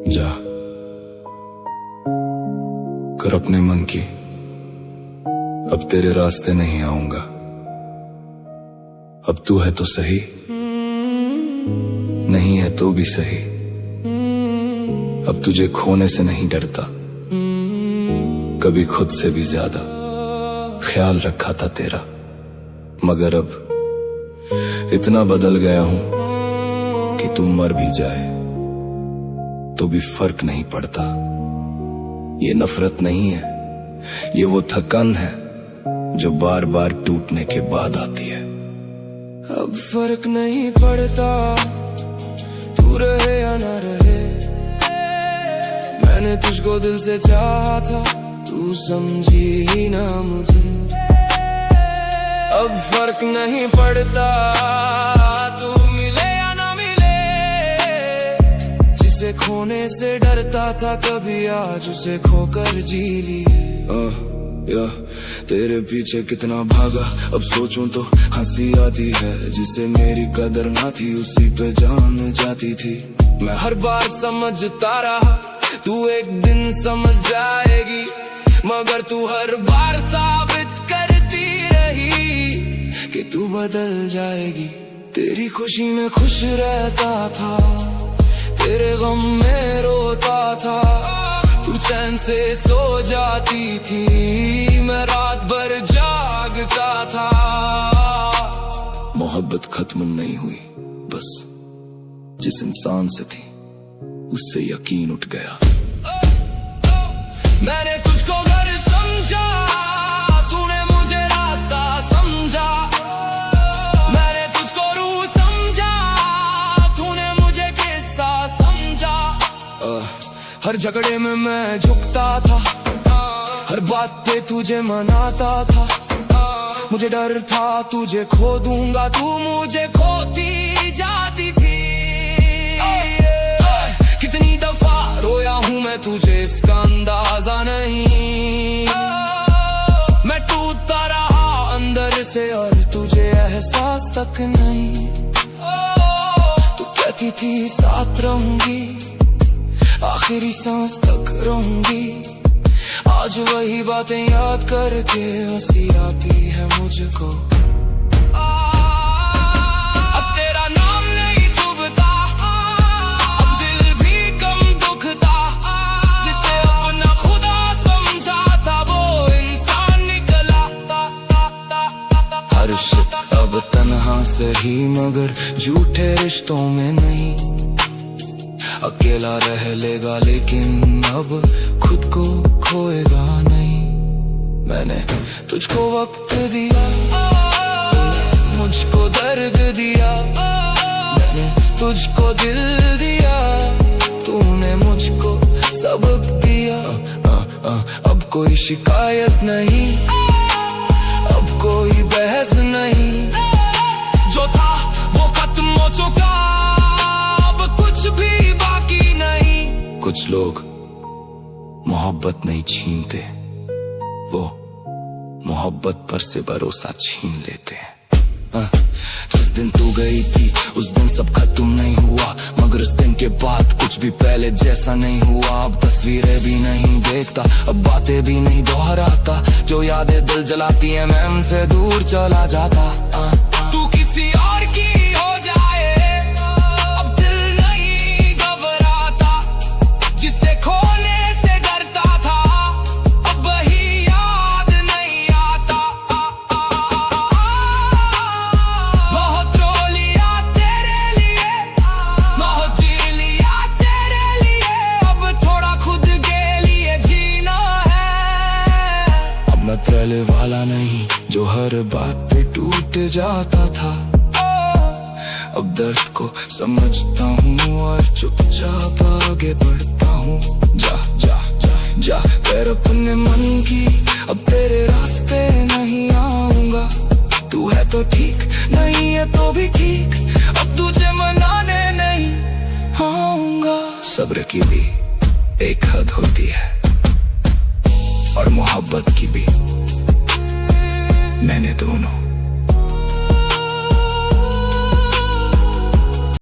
जा कर अपने मन की, अब तेरे रास्ते नहीं आऊंगा। अब तू है तो सही, नहीं है तो भी सही। अब तुझे खोने से नहीं डरता, कभी खुद से भी ज्यादा ख्याल रखा था तेरा। मगर अब इतना बदल गया हूं कि तू मर भी जाए तो भी फर्क नहीं पड़ता। ये नफरत नहीं है, ये वो थकान है जो बार बार टूटने के बाद आती है। अब फर्क नहीं पड़ता तू रहे या ना रहे, मैंने तुझको दिल से चाहा था, तू समझी ही ना मुझे। अब फर्क नहीं पड़ता तू मिले या ना मिले, जिसे खोने से डरता था कभी आज उसे खोकर जी लिए। तेरे पीछे कितना भागा, अब सोचूं तो हंसी आती है। जिसे मेरी कदर ना थी उसी पे जान जाती थी। मैं हर बार समझता रहा तू एक दिन समझ जाएगी, मगर तू हर बार साबित करती रही कि तू बदल जाएगी। तेरी खुशी में खुश रहता था, तेरे गम में रोता था, तू चैन से सो जाती थी, मैं रात भर जागता था। मोहब्बत खत्म नहीं हुई, बस जिस इंसान से थी उससे यकीन उठ गया। मैंने तुझको घर समझा, तूने मुझे रास्ता समझा। मैंने तुझको रूह समझा, तूने मुझे किस्सा समझा। हर झगड़े में मैं झुकता था, हर बात पे तुझे मनाता था। मुझे डर था तुझे खो दूंगा, तू मुझे खोती जाती थी। कितनी दफा रोया हूँ मैं तुझे इसका अंदाजा नहीं। मैं टूटता रहा अंदर से और तुझे एहसास तक नहीं। तू कहती थी साथ रहूंगी, आखिरी सांस तक रहूंगी। आज वही बातें याद करके हंसी आती है मुझको। अब तेरा नाम नहीं चुभता, अब दिल भी कम दुखता। जिसे अपना खुदा समझा था वो इंसान निकला। हर शिट अब तन्हा से ही, मगर झूठे रिश्तों में नहीं। अकेला रह लेगा लेकिन अब खुद को खोएगा नहीं। मैंने तुझको वक्त दिया, तूने मुझको दर्द दिया। मैंने तुझको दिल दिया, तूने मुझको सबक दिया। अब कोई शिकायत नहीं, अब कोई बहस नहीं। जो था वो खत्म हो चुका, अब कुछ भी बाकी नहीं। कुछ लोग मोहब्बत नहीं छीनते, वो मोहब्बत पर से भरोसा छीन लेते हैं। जिस दिन तू गई थी उस दिन सब खत्म नहीं हुआ, मगर उस दिन के बाद कुछ भी पहले जैसा नहीं हुआ। अब तस्वीरें भी नहीं देखता, अब बातें भी नहीं दोहराता। जो यादें दिल जलाती है मैं उनसे दूर चला जाता। तू किसी और की हो जाए, अब दिल नहीं घबराता। जिसे खोने से डरता था, अब वही याद नहीं आता। बहुत रो लिया तेरे लिए, बहुत जी लिया तेरे लिए। अब थोड़ा खुद के लिए जीना है। अब मैं पहले वाला नहीं जो हर बात पे टूट जाता था। अब दर्द को समझता हूँ और चुपचाप आगे बढ़ता हूँ। जा जा जा जा पैर अपने मन की, अब तेरे रास्ते नहीं आऊंगा। तू है तो ठीक, नहीं है तो भी ठीक। अब तुझे मनाने नहीं आऊंगा। सब्र की भी एक हद होती है और मोहब्बत की भी। मैंने दोनों